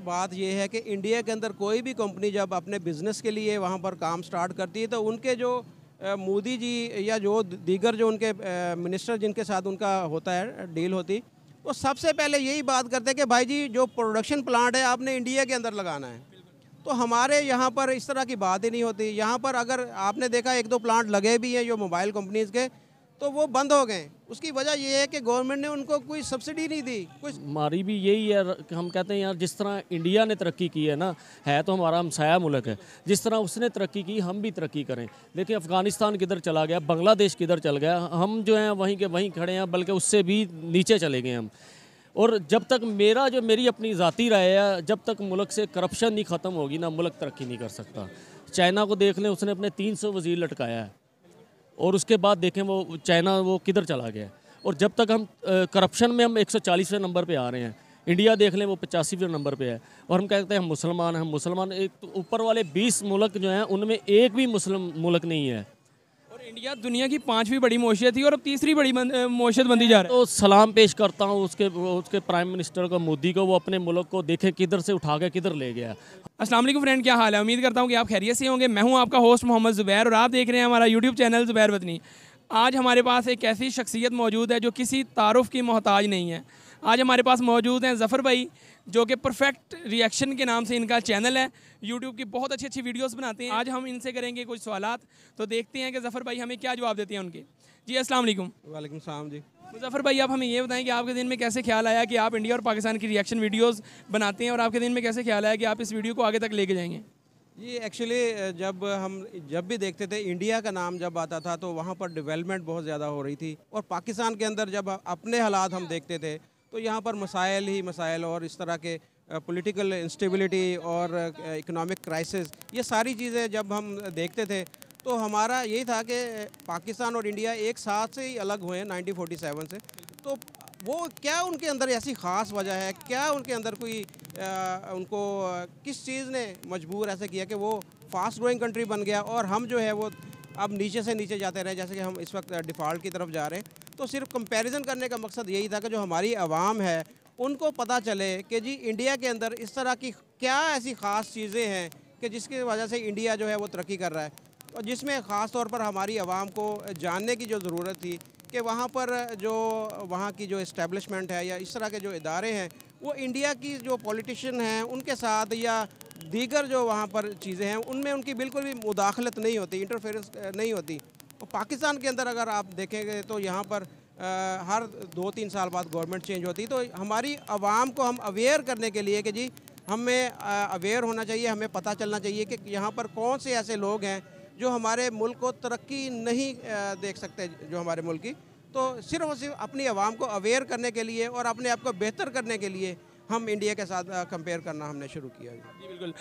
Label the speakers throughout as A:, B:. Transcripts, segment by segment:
A: बात ये है कि इंडिया के अंदर कोई भी कंपनी जब अपने बिज़नेस के लिए वहाँ पर काम स्टार्ट करती है तो उनके जो मोदी जी या जो दीगर जो उनके मिनिस्टर जिनके साथ उनका होता है डील होती, वो सबसे पहले यही बात करते हैं कि भाई जी जो प्रोडक्शन प्लांट है आपने इंडिया के अंदर लगाना है। तो हमारे यहाँ पर इस तरह की बात ही नहीं होती। यहाँ पर अगर आपने देखा एक दो प्लांट लगे भी हैं जो मोबाइल कंपनीज़ के, तो वो बंद हो गए। उसकी वजह ये है कि गवर्नमेंट ने उनको कोई सब्सिडी नहीं दी कुछ।
B: हमारी भी यही है कि हम कहते हैं यार जिस तरह इंडिया ने तरक्की की है ना, है तो हमारा हमसाया मुल्क है, जिस तरह उसने तरक्की की हम भी तरक्की करें। देखिए अफ़गानिस्तान किधर चला गया, बांग्लादेश किधर चल गया, हम जो हैं वहीं के वहीं खड़े हैं, बल्कि उससे भी नीचे चले गए हम। और जब तक मेरी अपनी ज़ाती राय है, जब तक मुल्क से करप्शन नहीं ख़त्म होगी ना, मुल्क तरक्की नहीं कर सकता। चाइना को देख लें, उसने अपने 300 वज़ीर लटकाया है और उसके बाद देखें वो चाइना वो किधर चला गया। और जब तक हम करप्शन में हम 140वें नंबर पे आ रहे हैं, इंडिया देख लें वो 85वें नंबर पे है, और हम कहते हैं हम मुसलमान। एक तो ऊपर वाले 20 मुल्क जो हैं उनमें एक भी मुस्लिम मुल्क नहीं है।
C: और इंडिया दुनिया की 5वीं बड़ी मईशत थी और अब तीसरी बड़ी मईशत बनती जा रहा है।
B: तो सलाम पेश करता हूँ उसके प्राइम मिनिस्टर को, मोदी को, वो अपने मुल्क को देखें किधर से उठा के किधर ले गया।
C: अस्सलाम वालेकुम फ्रेंड, क्या हाल है? उम्मीद करता हूँ कि आप खैरियत से होंगे। मैं हूँ आपका होस्ट मोहम्मद ज़ुबैर और आप देख रहे हैं हमारा यूट्यूब चैनल ज़ुबैर वतनी। आज हमारे पास एक ऐसी शख्सियत मौजूद है जो किसी तारुफ की मोहताज नहीं है। आज हमारे पास मौजूद हैं ज़फ़र भाई, जो कि परफेक्ट रिएक्शन के नाम से इनका चैनल है। यूट्यूब की बहुत अच्छी अच्छी वीडियोस बनाते हैं। आज हम इनसे करेंगे कुछ सवालात, तो देखते हैं कि ज़फ़र भाई हमें क्या जवाब देते हैं उनके। जी अस्सलाम वालेकुम।
A: वालेकुम सलाम जी।
C: ज़फ़र भाई, आप हमें ये बताएं कि आपके दिन में कैसे ख्याल आया कि आप इंडिया और पाकिस्तान की रिएक्शन वीडियोज़ बनाते हैं, और आपके दिन में कैसे ख्याल आया कि आप इस वीडियो को आगे तक लेके जाएंगे?
A: ये एक्चुअली जब भी देखते थे इंडिया का नाम जब आता था तो वहाँ पर डेवलपमेंट बहुत ज़्यादा हो रही थी, और पाकिस्तान के अंदर जब अपने हालात हम देखते थे तो यहाँ पर मसाइल ही मसाइल, और इस तरह के पॉलिटिकल इंस्टेबिलिटी और इकोनॉमिक क्राइसिस, ये सारी चीज़ें जब हम देखते थे तो हमारा यही था कि पाकिस्तान और इंडिया एक साथ से ही अलग हुए हैं 1947 से। तो वो क्या उनके अंदर ऐसी ख़ास वजह है, क्या उनके अंदर कोई उनको किस चीज़ ने मजबूर ऐसे किया कि वो फास्ट ग्रोइंग कंट्री बन गया और हम जो है वो अब नीचे से नीचे जाते रहे, जैसे कि हम इस वक्त डिफ़ॉल्ट की तरफ जा रहे हैं। तो सिर्फ कंपैरिजन करने का मकसद यही था कि जो हमारी आवाम है उनको पता चले कि जी इंडिया के अंदर इस तरह की क्या ऐसी ख़ास चीज़ें हैं कि जिसकी वजह से इंडिया जो है वो तरक्की कर रहा है, और जिसमें ख़ास तौर पर हमारी आवाम को जानने की जो ज़रूरत थी कि वहाँ पर जो वहाँ की जो इस्टेब्लिशमेंट है या इस तरह के जो इदारे हैं वो इंडिया की जो पॉलिटिशियन हैं उनके साथ या दीगर जो वहाँ पर चीज़ें हैं उनमें उनकी बिल्कुल भी मुदाखलत नहीं होती, इंटरफेरेंस नहीं होती। और पाकिस्तान के अंदर अगर आप देखेंगे तो यहाँ पर हर 2-3 साल बाद गवर्नमेंट चेंज होती, तो हमारी आवाम को हम अवेयर करने के लिए कि जी हमें अवेयर होना चाहिए, हमें पता चलना चाहिए कि यहाँ पर कौन से ऐसे लोग हैं जो हमारे मुल्क को तरक्की नहीं देख सकते जो हमारे मुल्क की। तो सिर्फ और सिर्फ अपनी आवाम को अवेयर करने के लिए और अपने आप को बेहतर करने के लिए हम इंडिया के साथ कंपेयर करना हमने शुरू किया।
C: जी बिल्कुल,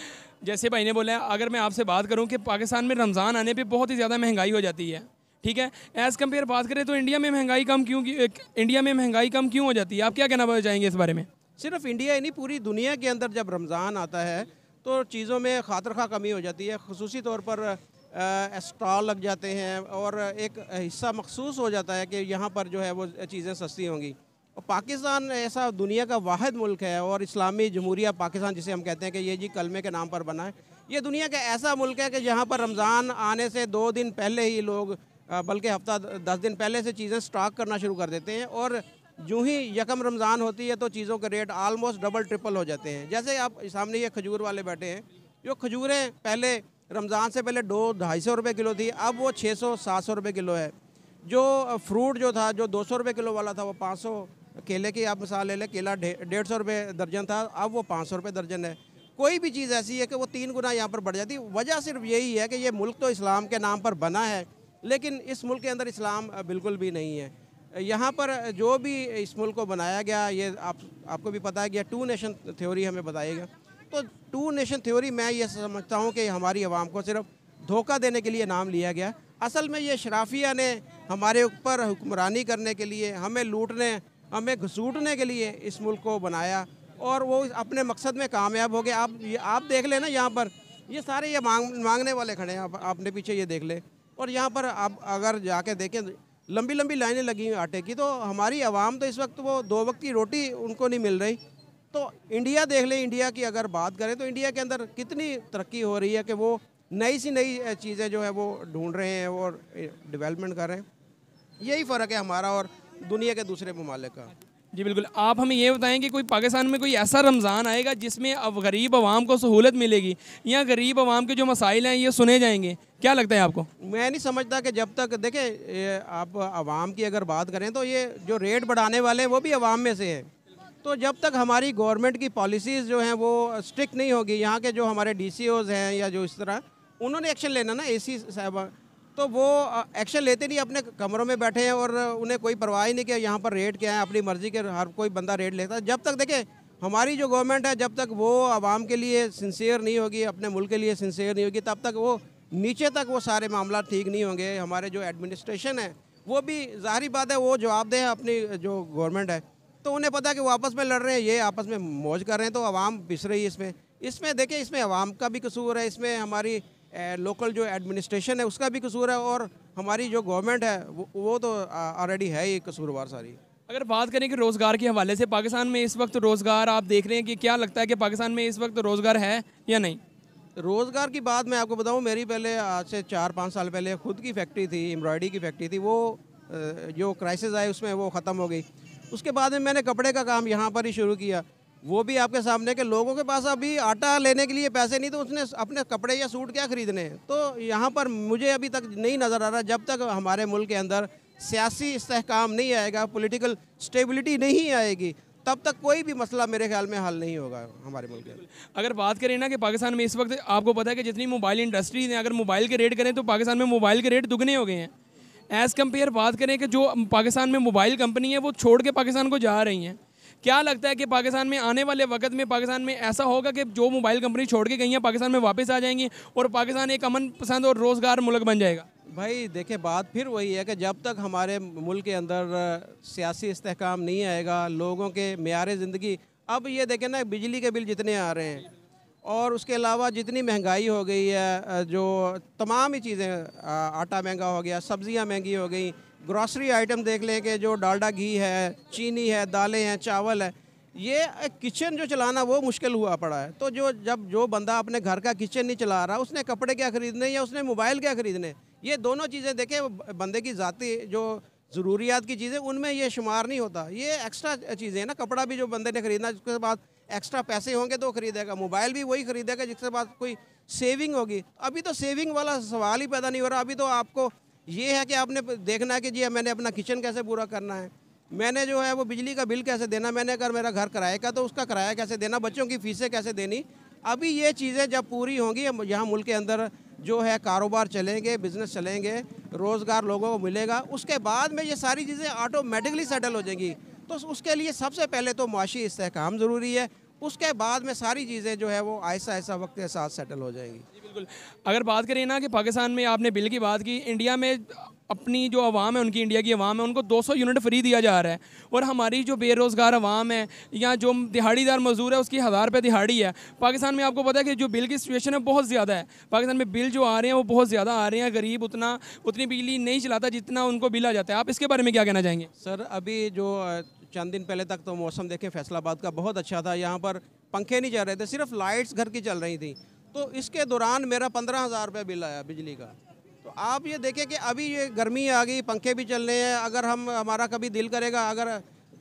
C: जैसे भाई ने बोला है, अगर मैं आपसे बात करूं कि पाकिस्तान में रमज़ान आने पे बहुत ही ज़्यादा महंगाई हो जाती है, ठीक है, एज़ कम्पेयर बात करें तो इंडिया में महंगाई कम क्यों हो जाती है? आप क्या कहना चाहेंगे इस बारे में?
A: सिर्फ इंडिया ही नहीं, पूरी दुनिया के अंदर जब रमज़ान आता है तो चीज़ों में खातर खा कमी हो जाती है। खुसूसी तौर पर स्टॉल लग जाते हैं और एक हिस्सा मखसूस हो जाता है कि यहाँ पर जो है वो चीज़ें सस्ती होंगी। और पाकिस्तान ऐसा दुनिया का वाहिद मुल्क है, और इस्लामी जमहूरिया पाकिस्तान जिसे हम कहते हैं कि ये जी कलमे के नाम पर बना है, ये दुनिया का ऐसा मुल्क है कि जहाँ पर रमज़ान आने से 2 दिन पहले ही लोग बल्कि हफ्ता 10 दिन पहले से चीज़ें स्टॉक करना शुरू कर देते हैं, और जो ही यकम रमज़ान होती है तो चीज़ों के रेट आलमोस्ट डबल ट्रिपल हो जाते हैं। जैसे आप सामने ये खजूर वाले बैठे हैं, जो खजूरें पहले रमज़ान से पहले 200-250 रुपये किलो थी, अब वो 600-700 रुपये किलो है। जो फ्रूट जो था, जो 200 रुपये किलो वाला था, वो 500, केले की आप मिसाल ले लें, केला 150 रुपये दर्जन था, अब वो 500 रुपये दर्जन है। कोई भी चीज़ ऐसी है कि वो 3 गुना यहाँ पर बढ़ जाती है। वजह सिर्फ यही है कि ये मुल्क तो इस्लाम के नाम पर बना है, लेकिन इस मुल्क के अंदर इस्लाम बिल्कुल भी नहीं है। यहाँ पर जो भी इस मुल्क को बनाया गया, ये आपको भी पता है कि 2 नेशन थ्योरी हमें बताएगा। तो 2 नेशन थ्योरी मैं ये समझता हूँ कि हमारी आवाम को सिर्फ धोखा देने के लिए नाम लिया गया। असल में ये शराफिया ने हमारे ऊपर हुक्मरानी करने के लिए, हमें लूटने, हमें घसूटने के लिए इस मुल्क को बनाया, और वो अपने मकसद में कामयाब हो गए। आप देख लें ना, यहाँ पर ये सारे ये मांगने वाले खड़े हैं, आपने पीछे ये देख ले, और यहाँ पर आप अगर जाके देखें लंबी लंबी लाइनें लगी हुई आटे की। तो हमारी आवाम तो इस वक्त वो 2 वक्त की रोटी उनको नहीं मिल रही, तो इंडिया देख लें, इंडिया की अगर बात करें तो इंडिया के अंदर कितनी तरक्की हो रही है कि वो नई सी नई चीज़ें जो है वो ढूंढ रहे हैं और डेवलपमेंट कर रहे हैं। यही फ़र्क है हमारा और दुनिया के दूसरे ममालिक का।
C: जी बिल्कुल। आप हमें ये बताएं कि कोई पाकिस्तान में कोई ऐसा रमज़ान आएगा जिसमें अब गरीब आवाम को सहूलत मिलेगी या गरीब आवाम के जो मसाइल हैं ये सुने जाएंगे? क्या लगता है आपको?
A: मैं नहीं समझता कि जब तक देखें, आप आवाम की अगर बात करें तो ये जो रेट बढ़ाने वाले हैं वो भी आवाम में से हैं। तो जब तक हमारी गवर्नमेंट की पॉलिसीज़ जो हैं वो स्ट्रिक्ट नहीं होगी, यहाँ के जो हमारे DCOs हैं या जो इस तरह, उन्होंने एक्शन लेना ना, AC साहब, तो वो एक्शन लेते नहीं, अपने कमरों में बैठे हैं और उन्हें कोई परवाह ही नहीं कि यहाँ पर रेट क्या है, अपनी मर्ज़ी के हर कोई बंदा रेट लेता है। जब तक देखें हमारी जो गवर्नमेंट है, जब तक वो आवाम के लिए सिंसियर नहीं होगी, अपने मुल्क के लिए सिंसियर नहीं होगी, तब तक वो नीचे तक वो सारे मामला ठीक नहीं होंगे। हमारे जो एडमिनिस्ट्रेशन है वो भी ज़ाहिर बात है वो जवाबदेह है अपनी जो गवर्नमेंट है, तो उन्हें पता है कि वो आपस में लड़ रहे हैं, ये आपस में मौज कर रहे हैं, तो आवाम पिस रही है इसमें देखिए, इसमें आवाम का भी कसूर है, इसमें हमारी लोकल जो एडमिनिस्ट्रेशन है उसका भी कसूर है, और हमारी जो गवर्नमेंट है वो तो ऑलरेडी है ही कसूरवार सारी।
C: अगर बात करें कि रोज़गार के हवाले से पाकिस्तान में इस वक्त रोज़गार आप देख रहे हैं कि क्या लगता है कि पाकिस्तान में इस वक्त रोज़गार है या नहीं?
A: रोज़गार की बात मैं आपको बताऊं, मेरी पहले आज से 4-5 साल पहले खुद की फैक्ट्री थी, एम्ब्रॉयडरी की फैक्ट्री थी, वो जो क्राइसिस आए उसमें वो ख़त्म हो गई। उसके बाद में मैंने कपड़े का काम यहाँ पर ही शुरू किया, वो भी आपके सामने के लोगों के पास अभी आटा लेने के लिए पैसे नहीं, तो उसने अपने कपड़े या सूट क्या ख़रीदने हैं। तो यहाँ पर मुझे अभी तक नहीं नज़र आ रहा, जब तक हमारे मुल्क के अंदर सियासी इस्तेहकाम नहीं आएगा, पॉलिटिकल स्टेबिलिटी नहीं आएगी, तब तक कोई भी मसला मेरे ख्याल में हल नहीं होगा हमारे मुल्क के।
C: अगर बात करें ना कि पाकिस्तान में इस वक्त आपको पता है कि जितनी मोबाइल इंडस्ट्रीज हैं, अगर मोबाइल के रेट करें तो पाकिस्तान में मोबाइल के रेट दुगने हो गए हैं। एज़ कम्पेयर बात करें कि जो पाकिस्तान में मोबाइल कंपनी है वो छोड़ के पाकिस्तान को जा रही हैं, क्या लगता है कि पाकिस्तान में आने वाले वक्त में पाकिस्तान में ऐसा होगा कि जो मोबाइल कंपनी छोड़ के गई हैं पाकिस्तान में वापस आ जाएंगी और पाकिस्तान एक अमन पसंद और रोज़गार मुल्क बन जाएगा?
A: भाई देखिए, बात फिर वही है कि जब तक हमारे मुल्क के अंदर सियासी इस्तेहकाम नहीं आएगा, लोगों के मेयार ज़िंदगी, अब ये देखें ना, बिजली के बिल जितने आ रहे हैं और उसके अलावा जितनी महंगाई हो गई है, जो तमाम ही चीज़ें, आटा महंगा हो गया, सब्ज़ियाँ महंगी हो गई, ग्रॉसरी आइटम देख लें कि जो डालडा घी है, चीनी है, दालें हैं, चावल है, ये किचन जो चलाना वो मुश्किल हुआ पड़ा है। तो जो बंदा अपने घर का किचन नहीं चला रहा, उसने कपड़े क्या ख़रीदने या उसने मोबाइल क्या ख़रीदने, ये दोनों चीज़ें देखें, बंदे की ज़ाती जो ज़रूरियात की चीज़ें उनमें ये शुमार नहीं होता, ये एक्स्ट्रा चीज़ें हैं ना। कपड़ा भी जो बंदे ने ख़रीदना, जिसके बाद एक्स्ट्रा पैसे होंगे तो ख़रीदेगा, मोबाइल भी वही ख़रीदेगा जिसके बाद कोई सेविंग होगी। अभी तो सेविंग वाला सवाल ही पैदा नहीं हो रहा। अभी तो आपको ये है कि आपने देखना है कि जी मैंने अपना किचन कैसे पूरा करना है, मैंने जो है वो बिजली का बिल कैसे देना, मैंने अगर मेरा घर किराए का तो उसका किराया कैसे देना, बच्चों की फ़ीसें कैसे देनी। अभी ये चीज़ें जब पूरी होंगी, यहाँ मुल्क के अंदर जो है कारोबार चलेंगे, बिज़नेस चलेंगे, रोज़गार लोगों को मिलेगा, उसके बाद में ये सारी चीज़ें ऑटोमेटिकली सेटल हो जाएंगी। तो उसके लिए सबसे पहले तो मुआशी इस्तेहकाम ज़रूरी है, उसके बाद में सारी चीज़ें जो है वो आहिस्ता आहिस्ता वक्त के साथ सेटल हो जाएंगी।
C: जी बिल्कुल। अगर बात करें ना कि पाकिस्तान में आपने बिल की बात की, इंडिया में अपनी जो आवाम है, उनकी इंडिया की आवाम है, उनको 200 यूनिट फ्री दिया जा रहा है, और हमारी जो बेरोज़गार आवाम है या जो दिहाड़ीदार मजदूर है उसकी 1000 रुपये दिहाड़ी है। पाकिस्तान में आपको पता है कि जो बिल की सिचुएशन है बहुत ज़्यादा है, पाकिस्तान में बिल जो आ रहे हैं वो बहुत ज़्यादा आ रहे हैं, गरीब उतनी बिजली नहीं चलाता जितना उनको बिल आ जाता है। आप इसके बारे में क्या कहना चाहेंगे?
A: सर, अभी जो चंद दिन पहले तक तो मौसम देखें फैसलाबाद का बहुत अच्छा था, यहाँ पर पंखे नहीं चल रहे थे, सिर्फ लाइट्स घर की चल रही थी। तो इसके दौरान मेरा 15,000 रुपये बिल आया बिजली का। तो आप ये देखें कि अभी ये गर्मी आ गई, पंखे भी चल रहे हैं, अगर हमारा कभी दिल करेगा, अगर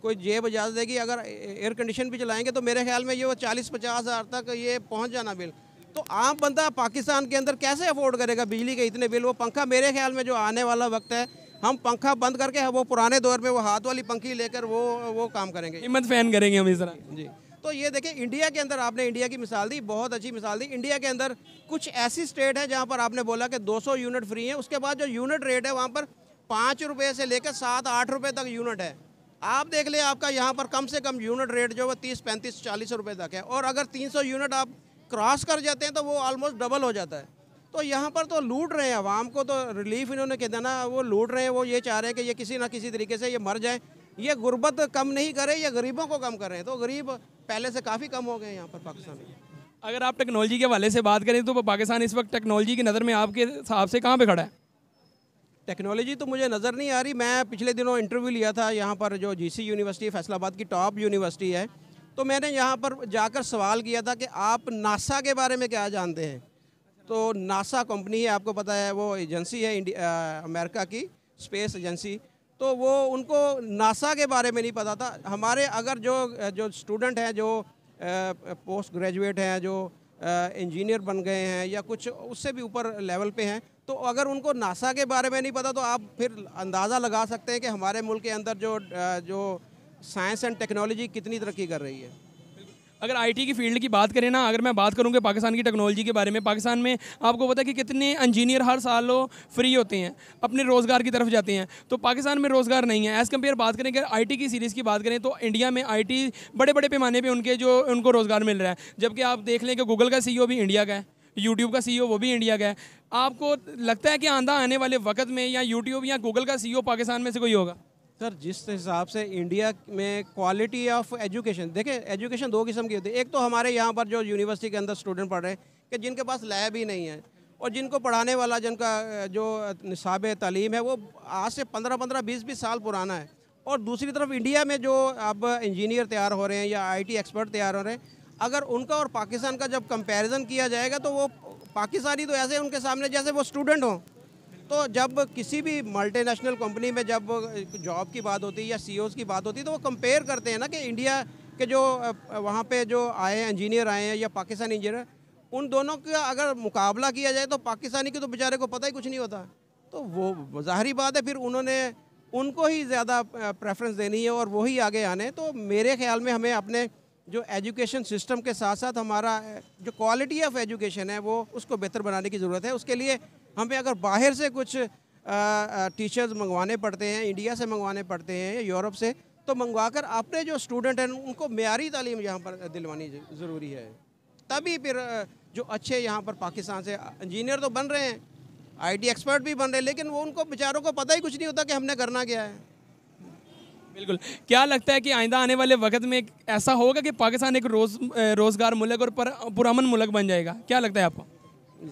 A: कोई जेब इजाज़त देगी, अगर एयर कंडीशन भी चलाएंगे तो मेरे ख्याल में ये वो 40-50 हज़ार तक ये पहुँच जाना बिल। तो आम बंदा पाकिस्तान के अंदर कैसे अफोर्ड करेगा बिजली के इतने बिल? वो पंखा मेरे ख्याल में जो आने वाला वक्त है, हम पंखा बंद करके वो पुराने दौर में वो हाथ वाली पंखी लेकर वो काम करेंगे,
C: हिम्मत फैन करेंगे हम इस तरह।
A: जी। तो ये देखें, इंडिया के अंदर आपने इंडिया की मिसाल दी, बहुत अच्छी मिसाल दी। इंडिया के अंदर कुछ ऐसी स्टेट है जहाँ पर आपने बोला कि 200 यूनिट फ्री है, उसके बाद जो यूनिट रेट है वहाँ पर 5 रुपये से लेकर 7-8 रुपये तक यूनिट है। आप देख लें, आपका यहाँ पर कम से कम यूनिट रेट जो है 30-35-40 रुपये तक है, और अगर 300 यूनिट आप क्रॉस कर जाते हैं तो वो ऑलमोस्ट डबल हो जाता है। तो यहाँ पर तो लूट रहे हैं आवाम को, तो रिलीफ इन्होंने कह देना, वो लूट रहे हैं। वो ये चाह रहे हैं कि ये किसी ना किसी तरीके से ये मर जाए, ये गुर्बत कम नहीं करे, ये गरीबों को कम कर रहे हैं। तो गरीब पहले से काफ़ी कम हो गए यहाँ पर पाकिस्तान में।
C: अगर आप टेक्नोलॉजी के हवाले से बात करें तो पाकिस्तान इस वक्त टेक्नोलॉजी की नज़र में आपके हिसाब से कहाँ पे खड़ा है?
A: टेक्नोलॉजी तो मुझे नज़र नहीं आ रही। मैं पिछले दिनों इंटरव्यू लिया था यहाँ पर, जो GC यूनिवर्सिटी फैसलाबाद की टॉप यूनिवर्सिटी है, तो मैंने यहाँ पर जाकर सवाल किया था कि आप नासा के बारे में क्या जानते हैं। तो नासा कंपनी है, आपको पता है, वो एजेंसी है अमेरिका की स्पेस एजेंसी। तो वो उनको नासा के बारे में नहीं पता था। हमारे अगर जो स्टूडेंट हैं, जो पोस्ट ग्रेजुएट हैं, जो इंजीनियर बन गए हैं या कुछ उससे भी ऊपर लेवल पे हैं, तो अगर उनको नासा के बारे में नहीं पता तो आप फिर अंदाज़ा लगा सकते हैं कि हमारे मुल्क के अंदर जो साइंस एंड टेक्नोलॉजी कितनी तरक्की कर रही है।
C: अगर आईटी की फील्ड की बात करें ना, अगर मैं बात करूँ कि पाकिस्तान की टेक्नोलॉजी के बारे में, पाकिस्तान में आपको पता है कि कितने इंजीनियर हर साल फ्री होते हैं, अपने रोज़गार की तरफ जाते हैं। तो पाकिस्तान में रोज़गार नहीं है। एज़ कम्पेयर बात करें, अगर आईटी की सीरीज़ की बात करें तो इंडिया में आईटी बड़े बड़े पैमाने पर उनको रोज़गार मिल रहा है। जबकि आप देख लें कि गूगल का CEO भी इंडिया का है, यूट्यूब का CEO वो भी इंडिया का है। आपको लगता है कि आने वाले वक्त में या यूट्यूब या गूगल का CEO पाकिस्तान में से कोई होगा?
A: सर, जिस हिसाब से इंडिया में क्वालिटी ऑफ एजुकेशन, देखें एजुकेशन दो किस्म की होती है। एक तो हमारे यहाँ पर जो यूनिवर्सिटी के अंदर स्टूडेंट पढ़ रहे हैं कि जिनके पास लैब ही नहीं है, और जिनको पढ़ाने वाला जिनका जो निसाब तालीम है वो आज से 15-15, 20-20 साल पुराना है। और दूसरी तरफ इंडिया में जो अब इंजीनियर तैयार हो रहे हैं या IT एक्सपर्ट तैयार हो रहे हैं, अगर उनका और पाकिस्तान का जब कंपैरिजन किया जाएगा तो वो पाकिस्तानी तो ऐसे उनके सामने जैसे वो स्टूडेंट हों। तो जब किसी भी मल्टीनेशनल कंपनी में जब जॉब की बात होती है या CEOs की बात होती है तो वो कंपेयर करते हैं ना कि इंडिया के जो वहाँ पे जो आए हैं इंजीनियर आए हैं या पाकिस्तानी इंजीनियर, उन दोनों का अगर मुकाबला किया जाए तो पाकिस्तानी के तो बेचारे को पता ही कुछ नहीं होता। तो वो ज़ाहिरी बात है, फिर उन्होंने उनको ही ज़्यादा प्रेफरेंस देनी है और वही आगे आने। तो मेरे ख्याल में हमें अपने जो एजुकेशन सिस्टम के साथ साथ हमारा जो क्वालिटी ऑफ एजुकेशन है वो उसको बेहतर बनाने की ज़रूरत है। उसके लिए हमें अगर बाहर से कुछ टीचर्स मंगवाने पड़ते हैं, इंडिया से मंगवाने पड़ते हैं या यूरोप से, तो मंगवाकर अपने जो स्टूडेंट हैं उनको मेयारी तालीम यहाँ पर दिलवानी ज़रूरी है। तभी फिर जो अच्छे यहाँ पर पाकिस्तान से इंजीनियर तो बन रहे हैं, IT एक्सपर्ट भी बन रहे हैं, लेकिन वो उनको बेचारों को पता ही कुछ नहीं होता कि हमने करना क्या है।
C: बिल्कुल। क्या लगता है कि आइंदा आने वाले वक्त में ऐसा होगा कि पाकिस्तान एक रोज़गार मुल्क और पुरअमन मुल्क बन जाएगा? क्या लगता है आपको?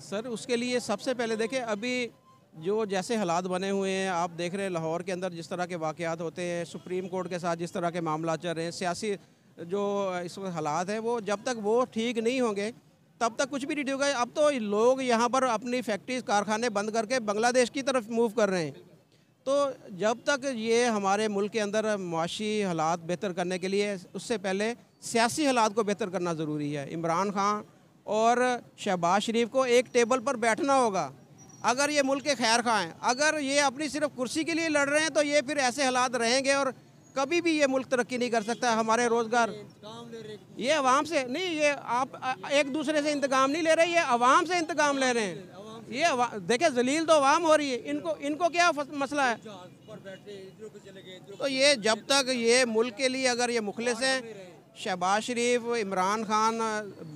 A: सर, उसके लिए सबसे पहले देखें, अभी जो जैसे हालात बने हुए हैं, आप देख रहे हैं लाहौर के अंदर जिस तरह के वाक़यात होते हैं, सुप्रीम कोर्ट के साथ जिस तरह के मामला चल रहे हैं, सियासी जो इस वक्त हालात हैं, वो जब तक वो ठीक नहीं होंगे तब तक कुछ भी नहीं होगा। अब तो लोग यहाँ पर अपनी फैक्ट्रीज कारखाने बंद करके बांग्लादेश की तरफ मूव कर रहे हैं। तो जब तक ये हमारे मुल्क के अंदर मुआशी हालात बेहतर करने के लिए, उससे पहले सियासी हालात को बेहतर करना ज़रूरी है। इमरान खान और शहबाज शरीफ को एक टेबल पर बैठना होगा। अगर ये मुल्क के खैर खां हैं, अगर ये अपनी सिर्फ कुर्सी के लिए लड़ रहे हैं तो ये फिर ऐसे हालात रहेंगे और कभी भी ये मुल्क तरक्की नहीं कर सकता। हमारे रोज़गार ये अवाम से नहीं, ये आप एक दूसरे से इंतकाम नहीं ले रहे, ये अवाम से इंतकाम ले रहे हैं। ये देखे जलील तो अवाम हो रही है, इनको क्या मसला है? तो ये जब तक ये मुल्क के लिए अगर ये मुखलिस हैं, शहबाज शरीफ, इमरान खान,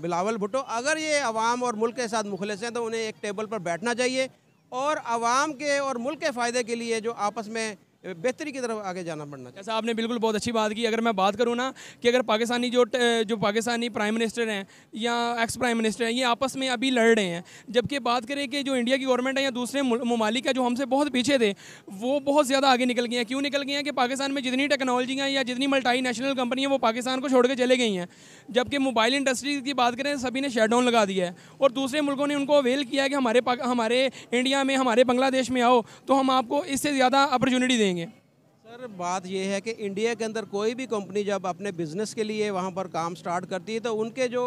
A: बिलावल भुट्टो, अगर ये अवाम और मुल्क के साथ मुखलिस हैं तो उन्हें एक टेबल पर बैठना चाहिए और अवाम के और मुल्क के फ़ायदे के लिए जो आपस में बेहतरी की तरफ आगे जाना पड़ना चाहिए।
C: जैसा आपने बिल्कुल बहुत अच्छी बात की। अगर मैं बात करूँ ना कि अगर पाकिस्तानी जो पाकिस्तानी प्राइम मिनिस्टर हैं या एक्स प्राइम मिनिस्टर हैं, ये आपस में अभी लड़ रहे हैं, जबकि बात करें कि जो इंडिया की गवर्नमेंट है या दूसरे ममालिक है जो हमसे बहुत पीछे थे, वो बहुत ज़्यादा आगे निकल गए हैं। क्यों निकल गए हैं? कि पाकिस्तान में जितनी टेक्नोलॉजियाँ या जितनी मल्टीनेशनल कंपनी है वो पाकिस्तान को छोड़ के चले गई हैं। जबकि मोबाइल इंडस्ट्री की बात करें, सभी ने शट डाउन लगा दिया है और दूसरे मुल्कों ने उनको अवेल किया है कि हमारे इंडिया में, हमारे बांग्लादेश में आओ तो हम आपको इससे ज़्यादा अपॉर्चुनिटी देंगे।
A: सर, बात यह है कि इंडिया के अंदर कोई भी कंपनी जब अपने बिज़नेस के लिए वहाँ पर काम स्टार्ट करती है तो उनके जो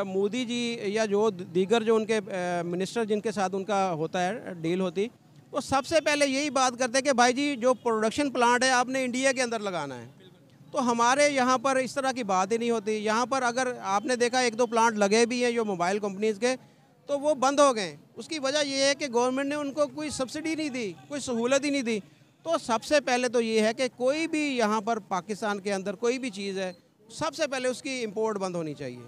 A: मोदी जी या जो दीगर जो उनके मिनिस्टर जिनके साथ उनका होता है डील होती, वो सबसे पहले यही बात करते हैं कि भाई जी जो प्रोडक्शन प्लांट है आपने इंडिया के अंदर लगाना है। तो हमारे यहाँ पर इस तरह की बात ही नहीं होती। यहाँ पर अगर आपने देखा 1-2 प्लांट लगे भी हैं जो मोबाइल कंपनीज़ के, तो वो बंद हो गए। उसकी वजह ये है कि गवर्नमेंट ने उनको कोई सब्सिडी नहीं दी, कोई सहूलत ही नहीं दी। तो सबसे पहले तो ये है कि कोई भी यहाँ पर पाकिस्तान के अंदर कोई भी चीज़ है, सबसे पहले उसकी इंपोर्ट बंद होनी चाहिए।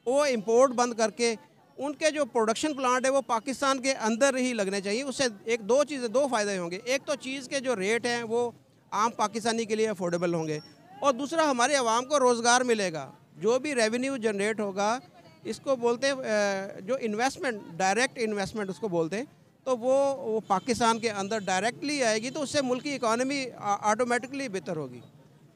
A: वो इंपोर्ट बंद करके उनके जो प्रोडक्शन प्लांट है वो पाकिस्तान के अंदर ही लगने चाहिए। उससे दो फ़ायदे होंगे। एक तो चीज़ के जो रेट हैं वो आम पाकिस्तानी के लिए अफोर्डेबल होंगे और दूसरा हमारे अवाम को रोज़गार मिलेगा। जो भी रेवेन्यू जनरेट होगा, इसको बोलते हैं जो इन्वेस्टमेंट, डायरेक्ट इन्वेस्टमेंट उसको बोलते हैं, तो वो पाकिस्तान के अंदर डायरेक्टली आएगी तो उससे मुल्क की इकॉनमी ऑटोमेटिकली बेहतर होगी।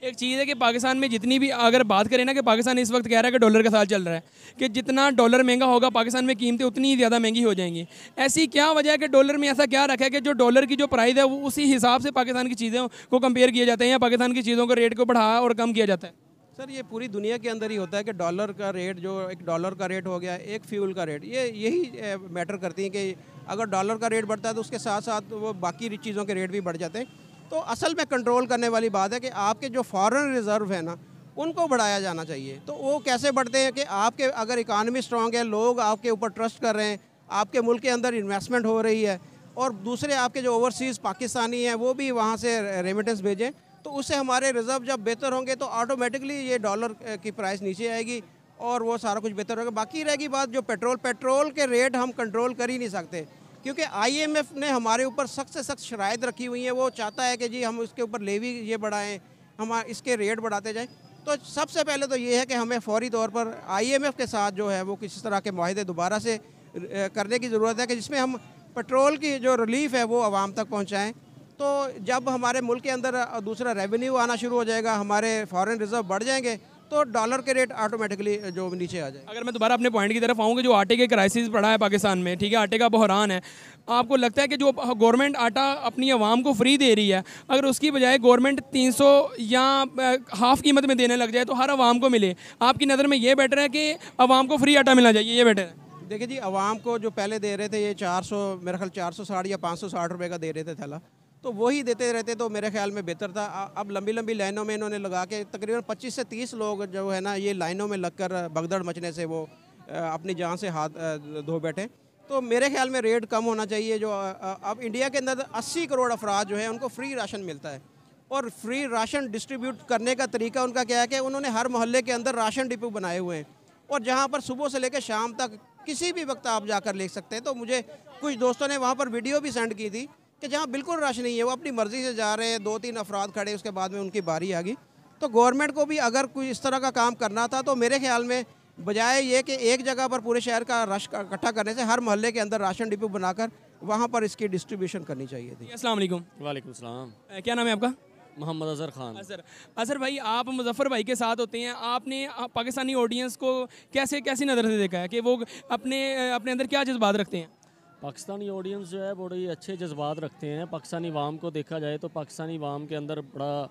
C: एक चीज़ है कि पाकिस्तान में जितनी भी अगर बात करें ना कि पाकिस्तान इस वक्त कह रहा है कि डॉलर का साल चल रहा है कि जितना डॉलर महंगा होगा पाकिस्तान में कीमतें उतनी ही ज़्यादा महंगी हो जाएंगी। ऐसी क्या वजह है कि डॉलर में ऐसा क्या रखा है कि जो डॉलर की जो प्राइस है वो उसी हिसाब से पाकिस्तान की चीज़ों को कंपेयर किया जाता है या पाकिस्तान की चीज़ों के रेट को बढ़ा और कम किया जाता है?
A: सर ये पूरी दुनिया के अंदर ही होता है कि डॉलर का रेट, जो एक डॉलर का रेट हो गया, एक फ्यूल का रेट, यही मैटर करती हैं कि अगर डॉलर का रेट बढ़ता है तो उसके साथ साथ वो बाकी चीज़ों के रेट भी बढ़ जाते हैं। तो असल में कंट्रोल करने वाली बात है कि आपके जो फॉरेन रिज़र्व है ना, उनको बढ़ाया जाना चाहिए। तो वो कैसे बढ़ते हैं कि आपके अगर इकानमी स्ट्रॉन्ग है, लोग आपके ऊपर ट्रस्ट कर रहे हैं, आपके मुल्क के अंदर इन्वेस्टमेंट हो रही है और दूसरे आपके जो ओवरसीज़ पाकिस्तानी हैं वो भी वहाँ से रेमिटेंस भेजें, तो उससे हमारे रिज़र्व जब बेहतर होंगे तो ऑटोमेटिकली ये डॉलर की प्राइस नीचे आएगी और वो सारा कुछ बेहतर होगा। बाकी रहेगी बात जो पेट्रोल के रेट हम कंट्रोल कर ही नहीं सकते, क्योंकि IMF ने हमारे ऊपर सख्त से सख्त शराइत रखी हुई है। वो चाहता है कि जी हम इसके ऊपर लेवी ये बढ़ाएं, हम इसके रेट बढ़ाते जाएं। तो सबसे पहले तो ये है कि हमें फौरी तौर पर IMF के साथ जो है वो किसी तरह के माहिदे दोबारा से करने की ज़रूरत है कि जिसमें हम पेट्रोल की जो रिलीफ़ है वो आवाम तक पहुँचाएँ। तो जब हमारे मुल्क के अंदर दूसरा रेवेन्यू आना शुरू हो जाएगा, हमारे फॉरेन रिज़र्व बढ़ जाएंगे, तो डॉलर के रेट ऑटोमेटिकली जो नीचे आ जाए।
C: अगर मैं दोबारा अपने पॉइंट की तरफ आऊँ कि जो आटे के क्राइसिस पड़ा है पाकिस्तान में, ठीक है, आटे का बहरान है, आपको लगता है कि जो गवर्नमेंट आटा अपनी आवाम को फ्री दे रही है, अगर उसकी बजाय गवर्नमेंट 300 या हाफ़ कीमत में देने लग जाए तो हर आवाम को मिले, आपकी नज़र में ये बेटर है कि आवाम को फ्री आटा मिलना चाहिए, ये बेटर है?
A: देखिए जी, आवाम को जो पहले दे रहे थे ये 400, मेरा ख्याल 460 या 560 रुपये का दे रहे थे थैला, तो वही देते रहते तो मेरे ख्याल में बेहतर था। अब लंबी लंबी लाइनों में इन्होंने लगा के तकरीबन 25 से 30 लोग जो है ना ये लाइनों में लगकर भगदड़ मचने से वो अपनी जान से हाथ धो बैठे। तो मेरे ख्याल में रेट कम होना चाहिए। जो अब इंडिया के अंदर 80 करोड़ अफराद जो है उनको फ्री राशन मिलता है, और फ्री राशन डिस्ट्रीब्यूट करने का तरीका उनका क्या है कि उन्होंने हर मोहल्ले के अंदर राशन डिपो बनाए हुए हैं, और जहाँ पर सुबह से लेकर शाम तक किसी भी वक्त आप जाकर ले सकते हैं। तो मुझे कुछ दोस्तों ने वहाँ पर वीडियो भी सेंड की थी कि जहाँ बिल्कुल रश नहीं है, वो अपनी मर्ज़ी से जा रहे हैं, 2-3 अफराद खड़े, उसके बाद में उनकी बारी आ गई। तो गवर्नमेंट को भी अगर कोई इस तरह का काम करना था तो मेरे ख्याल में बजाय ये कि एक जगह पर पूरे शहर का रश इकट्ठा करने से हर मोहल्ले के अंदर राशन डिपो बनाकर वहाँ पर इसकी डिस्ट्रीब्यूशन करनी चाहिए थी।
C: अस्सलाम वालेकुम।
B: वालेकुम सलाम।
C: क्या नाम है आपका?
B: मोहम्मद अज़हर खान।
C: अज़हर भाई, आप मुजफ्फ़र भाई के साथ होते हैं, आपने पाकिस्तानी ऑडियंस को कैसी नज़र से देखा है कि वो अपने अंदर क्या जज्बात रखते हैं?
B: पाकिस्तानी ऑडियंस जो है बड़े अच्छे जज्बात रखते हैं। पाकिस्तानी वाम को देखा जाए तो पाकिस्तानी वाम के अंदर बड़ा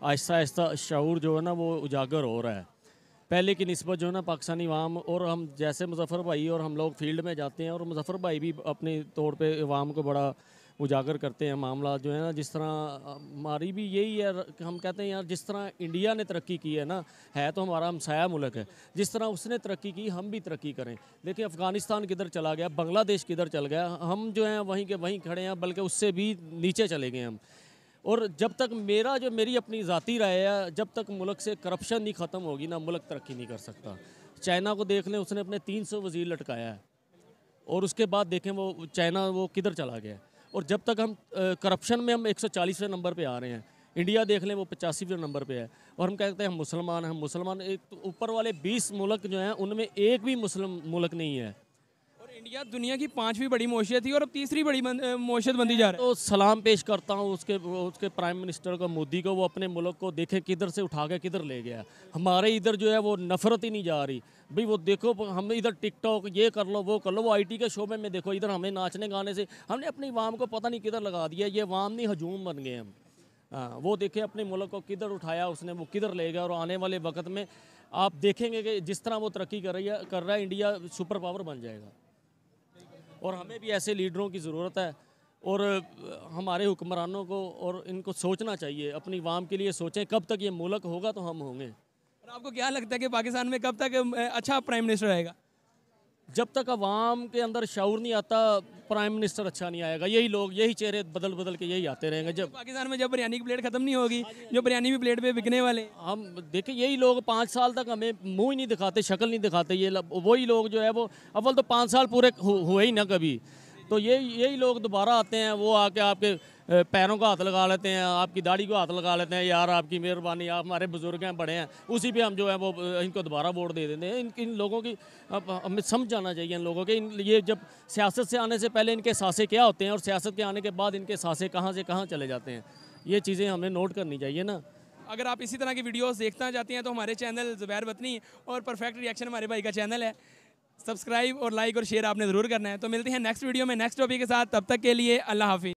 B: आहिस्ता आहिस्ता शऊर जो है ना वो उजागर हो रहा है। पहले की निस्बत जो है ना पाकिस्तानी वाम, और हम जैसे मुजफ्फ़र भाई और हम लोग फील्ड में जाते हैं और मुजफ्फ़र भाई भी अपने तौर पे वाम को बड़ा उजागर करते हैं मामला जो है ना। जिस तरह हमारी भी यही है, हम कहते हैं यार जिस तरह इंडिया ने तरक्की की है ना, है तो हमारा हमसाया मुल्क है, जिस तरह उसने तरक्की की हम भी तरक्की करें। देखिए अफ़गानिस्तान किधर चला गया, बांग्लादेश किधर चल गया, हम जो हैं वहीं के वहीं खड़े हैं, बल्कि उससे भी नीचे चले गए हम। और जब तक मेरी अपनी ज़ाती राय है, जब तक मुल्क से करप्शन नहीं ख़त्म होगी ना, मुल्क तरक्की नहीं कर सकता। चाइना को देख लें, उसने अपने 300 वज़ीर लटकाया है, और उसके बाद देखें वो चाइना वो किधर चला गया। और जब तक हम करप्शन में हम 140वें नंबर पे आ रहे हैं, इंडिया देख लें वो 85वें नंबर पे है, और हम कहते हैं हम मुसलमान। एक तो ऊपर वाले 20 मुल्क जो हैं उनमें एक भी मुस्लिम मुल्क नहीं है।
C: और इंडिया दुनिया की 5वीं बड़ी मौशियत थी और अब 3री बड़ी मौशियत बनती जा रहा है।
B: तो सलाम पेश करता हूँ उसके प्राइम मिनिस्टर को, मोदी को। वो अपने मुल्क को देखे किधर से उठा के किधर ले गया। हमारे इधर जो है वो नफ़रत ही नहीं जा रही भाई। वो देखो हम इधर टिकटॉक ये कर लो वो कर लो, वो IT के शोबे में देखो, इधर हमें नाचने गाने से हमने अपनी वाम को पता नहीं किधर लगा दिया। ये वाम नहीं हजूम बन गए हम। हाँ, वो देखे अपने मुल्क को किधर उठाया उसने, वो किधर ले गया। और आने वाले वक्त में आप देखेंगे कि जिस तरह वो तरक्की कर रहा है इंडिया सुपर पावर बन जाएगा। और हमें भी ऐसे लीडरों की ज़रूरत है, और हमारे हुक्मरानों को और इनको सोचना चाहिए, अपनी वाम के लिए सोचें। कब तक ये मुल्क होगा तो हम होंगे।
C: और आपको क्या लगता है कि पाकिस्तान में कब तक अच्छा प्राइम मिनिस्टर आएगा?
B: जब तक अवाम के अंदर शऊर नहीं आता, प्राइम मिनिस्टर अच्छा नहीं आएगा। यही लोग यही चेहरे बदल बदल के यही आते रहेंगे। जब
C: पाकिस्तान में जब बिरयानी की प्लेट ख़त्म नहीं होगी, जो बिरयानी भी प्लेट पे बिकने वाले,
B: हम देखें यही लोग 5 साल तक हमें मुंह ही नहीं दिखाते, शक्ल नहीं दिखाते। ये वही लोग जो है वो अव्वल तो 5 साल पूरे हुए ही ना कभी, तो यही लोग दोबारा आते हैं। वो आके आपके पैरों को हाथ लगा लेते हैं, आपकी दाढ़ी को हाथ लगा लेते हैं, यार आपकी मेहरबानी, आप हमारे बुजुर्ग हैं, बड़े हैं। उसी पे हम जो है वो इनको दोबारा वोट दे देते हैं। इन लोगों की हमें समझ जाना चाहिए इन लोगों के। ये जब सियासत से आने से पहले इनके सासे क्या होते हैं और सियासत के आने के बाद इनके सासे कहाँ से कहाँ चले जाते हैं, ये चीज़ें हमें नोट करनी चाहिए ना।
C: अगर आप इसी तरह की वीडियोस देखना चाहते हैं तो हमारे चैनल ज़ुबैर वतनी और परफेक्ट रिएक्शन हमारे भाई का चैनल है, सब्सक्राइब और लाइक और शेयर आपने ज़रूर करना है। तो मिलते हैं नेक्स्ट वीडियो में नेक्स्ट टॉपिक के साथ, तब तक के लिए अल्लाह हाफिज़।